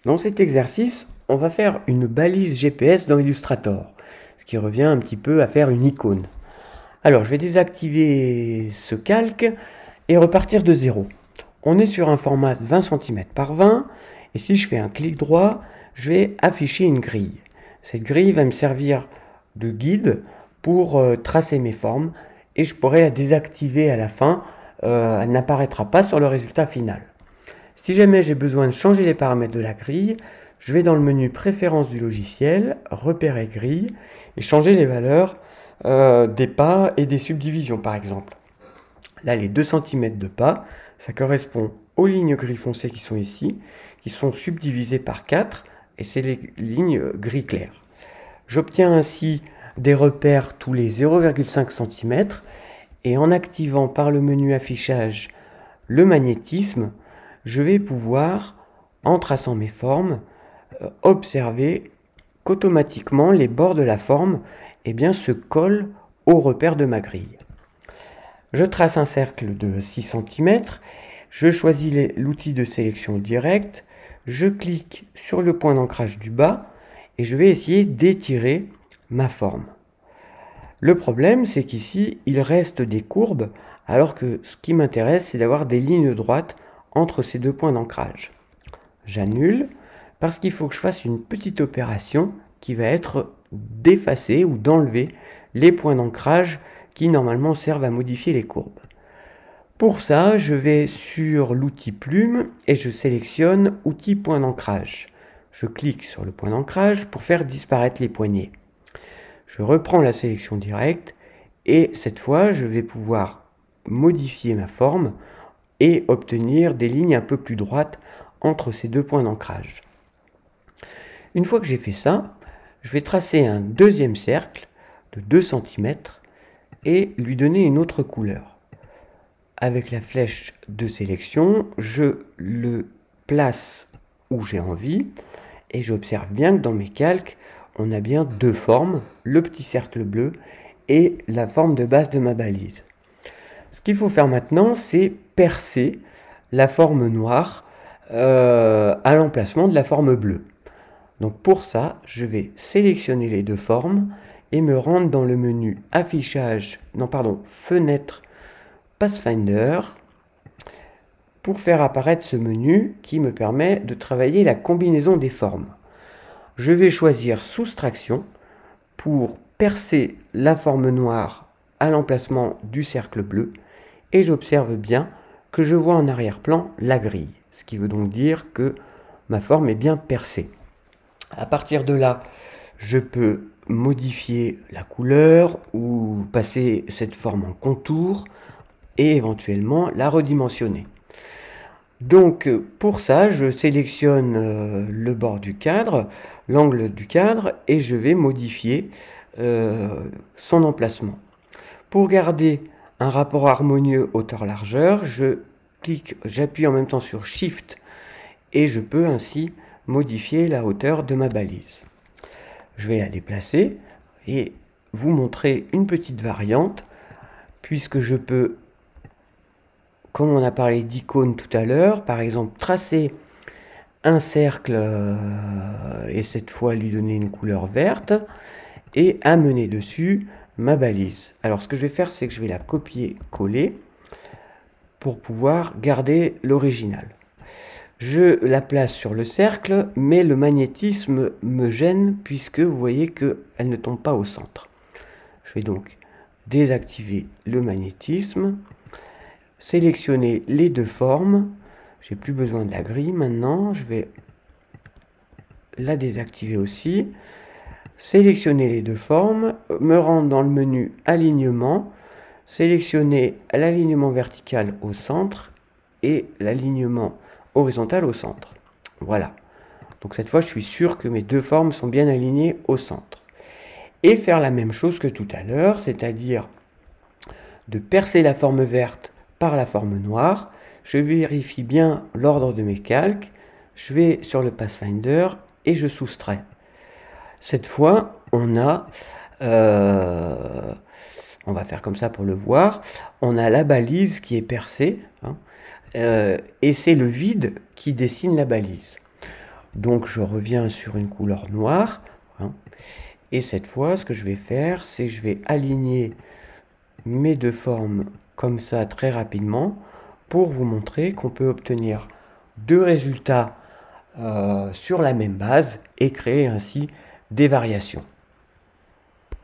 Dans cet exercice, on va faire une balise GPS dans Illustrator, ce qui revient un petit peu à faire une icône. Alors, je vais désactiver ce calque et repartir de zéro. On est sur un format de 20 cm par 20, et si je fais un clic droit, je vais afficher une grille. Cette grille va me servir de guide pour tracer mes formes, et je pourrai la désactiver à la fin. Elle n'apparaîtra pas sur le résultat final. Si jamais j'ai besoin de changer les paramètres de la grille, je vais dans le menu Préférences du logiciel, Repérer grille, et changer les valeurs des pas et des subdivisions par exemple. Là, les 2 cm de pas, ça correspond aux lignes gris foncé qui sont ici, qui sont subdivisées par 4, et c'est les lignes gris clair. J'obtiens ainsi des repères tous les 0,5 cm, et en activant par le menu affichage le magnétisme, je vais pouvoir, en traçant mes formes, observer qu'automatiquement les bords de la forme se collent au repère de ma grille. Je trace un cercle de 6 cm, je choisis l'outil de sélection directe, je clique sur le point d'ancrage du bas et je vais essayer d'étirer ma forme. Le problème, c'est qu'ici, il reste des courbes, alors que ce qui m'intéresse, c'est d'avoir des lignes droites entre ces deux points d'ancrage. J'annule, parce qu'il faut que je fasse une petite opération qui va être d'effacer ou d'enlever les points d'ancrage qui normalement servent à modifier les courbes. Pour ça, je vais sur l'outil plume et je sélectionne outil point d'ancrage. Je clique sur le point d'ancrage pour faire disparaître les poignées. Je reprends la sélection directe et cette fois, je vais pouvoir modifier ma forme et obtenir des lignes un peu plus droites entre ces deux points d'ancrage. Une fois que j'ai fait ça, je vais tracer un deuxième cercle de 2 cm et lui donner une autre couleur. Avec la flèche de sélection, je le place où j'ai envie et j'observe bien que dans mes calques, on a bien deux formes, le petit cercle bleu et la forme de base de ma balise. Ce qu'il faut faire maintenant, c'est percer la forme noire à l'emplacement de la forme bleue. Donc pour ça, je vais sélectionner les deux formes et me rendre dans le menu Fenêtre Pathfinder pour faire apparaître ce menu qui me permet de travailler la combinaison des formes. Je vais choisir Soustraction pour percer la forme noire à l'emplacement du cercle bleu et j'observe bien que je vois en arrière-plan la grille, ce qui veut donc dire que ma forme est bien percée. À partir de là, je peux modifier la couleur ou passer cette forme en contour et éventuellement la redimensionner. Donc pour ça, je sélectionne le bord du cadre, l'angle du cadre et je vais modifier son emplacement. Pour garder un rapport harmonieux hauteur-largeur, j'appuie en même temps sur Shift et je peux ainsi modifier la hauteur de ma balise. Je vais la déplacer et vous montrer une petite variante puisque je peux, comme on a parlé d'icône tout à l'heure, par exemple tracer un cercle et cette fois lui donner une couleur verte et amener dessus ma balise. Alors ce que je vais faire, c'est que je vais la copier-coller pour pouvoir garder l'original. Je la place sur le cercle, mais le magnétisme me gêne puisque vous voyez qu'elle ne tombe pas au centre. Je vais donc désactiver le magnétisme, sélectionner les deux formes. J'ai plus besoin de la grille maintenant, je vais la désactiver aussi. Sélectionner les deux formes, me rendre dans le menu Alignement, sélectionner l'alignement vertical au centre et l'alignement horizontal au centre. Voilà. Donc cette fois, je suis sûr que mes deux formes sont bien alignées au centre. Et faire la même chose que tout à l'heure, c'est-à-dire de percer la forme verte par la forme noire. Je vérifie bien l'ordre de mes calques. Je vais sur le Pathfinder et je soustrais. Cette fois, on va faire comme ça pour le voir, on a la balise qui est percée, et c'est le vide qui dessine la balise. Donc je reviens sur une couleur noire. Hein. Et cette fois, ce que je vais faire, c'est que je vais aligner mes deux formes comme ça très rapidement pour vous montrer qu'on peut obtenir deux résultats sur la même base et créer ainsi des variations.